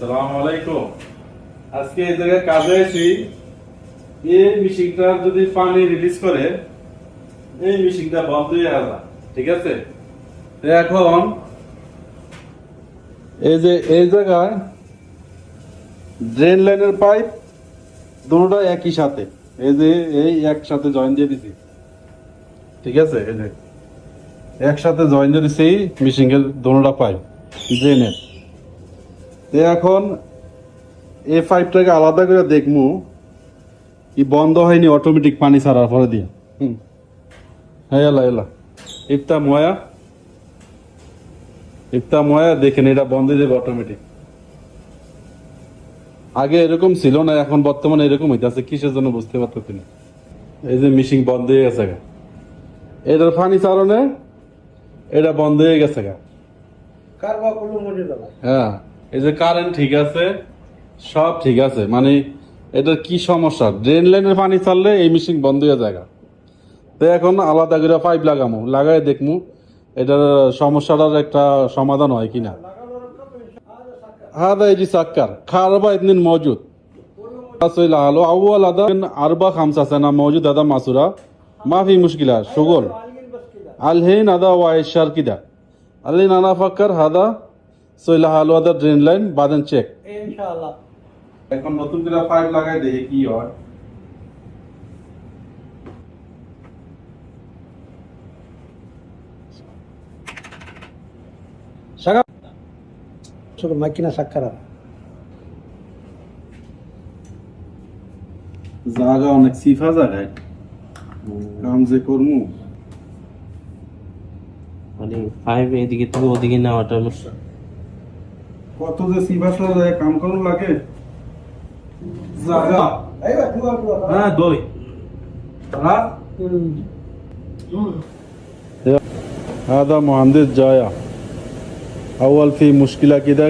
আসসালামু আলাইকুম। আজকে এই জায়গায় কাজে আছি। এই মেশিনটা যদি পানি রিলিজ করে, এই মেশিনটা বন্ধ হয়ে যাবে, ঠিক আছে? এখন এই যে এই জায়গায় ড্রেন লাইনের পাইপ দুটোটা একই সাথে, এই যে এই একসাথে জয়েন দিয়ে দিছি, ঠিক আছে? এই যে একসাথে জয়েন দিয়ে দিছি মেশিনের দুটোটা পাইপ ড্রেনের। এখন এই পাইপটাকে আলাদা করে দেখবো কি বন্ধ হয়নি অটোমেটিক পানি ছাড়ার পরে দিয়ে। হ্যাঁ এলা এলা ইফতা ময়া দেখেন, এটা বন্ধ হয়ে যাবে অটোমেটিক। আগে এরকম ছিল না, এখন বর্তমানে এরকম হইতেছে, কিসের জন্য বুঝতে পারতেছি না। এই যে মেশিন বন্ধ হয়ে গেছে গা, এটার পানি চালনে এটা বন্ধ হয়ে গেছে গা। হ্যাঁ, এই যে কারেন্ট ঠিক আছে, সব ঠিক আছে, মানে এটার কি সমস্যা? ড্রেন লাইনের পানি চাললে এই মেশিন বন্ধ হয়ে যায়। তো এখন আলাদা করে পাইপ লাগামো, লাগাই দেখমু এটার সমস্যাটার একটা সমাধান হয় কিনা। هذا يجي سكر كهرباء اثنين موجود له اول هذا 4-5 سنه موجود، هذا ماسوره ما في مشكله شغل الحين هذا واحد شهر كده. الحين انا افكر هذا سوي له هذا درين لاين بعدين চেক ইনশাআল্লাহ। এখন নতুন করে পাইপ লাগাই দেখি কি হয়। সাকা ছোট মাইকিনা সাক্ষারা জায়গা অনেক সিফা জায়গায় কাম যে করমু, মানে পাইপ এদিকে থেকে ওদিকে নেওয়াটা সমস্যা। কত যে সিফা জায়গায় কাম করুন লাগে জায়গা। হ্যাঁ দই هذا مهندس جاية أول في مشكلة كده.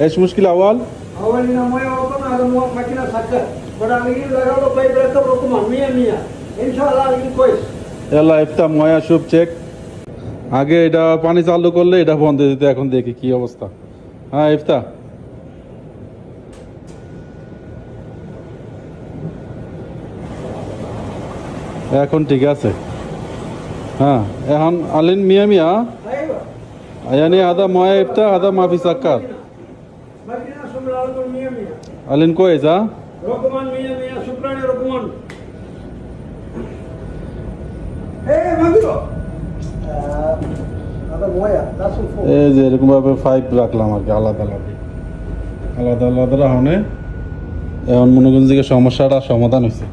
إيش مشكلة أول؟ أول هنا مويه وطن هذا ماكينة سكر بدا نجي لقاو له بايب ركب رقم 100 إن شاء الله يجي كويس. يلا افتح مويه شوف চেক। আগে এটা পানি চালু করলে এটা বন্ধ দিতে, এখন দেখি কি অবস্থা। হ্যাঁ ইফতা, এখন ঠিক আছে। হ্যাঁ এখন আলিন মিয়া মিয়া أيوة يعني هذا مويه ইফতা هذا ما في سكر ماكينة شمال رقم 100 আলিন كويس ها رقم 100 شكرا يا رقم. إيه ما بيرو هذا مويه لازم فوق. এই যে এরকম ভাবে পাইপ রাখলাম আর কি, আলাদা আলাদা রাখনে এখন মনোগঞ্জিকে সমস্যাটা সমাধান হয়েছে।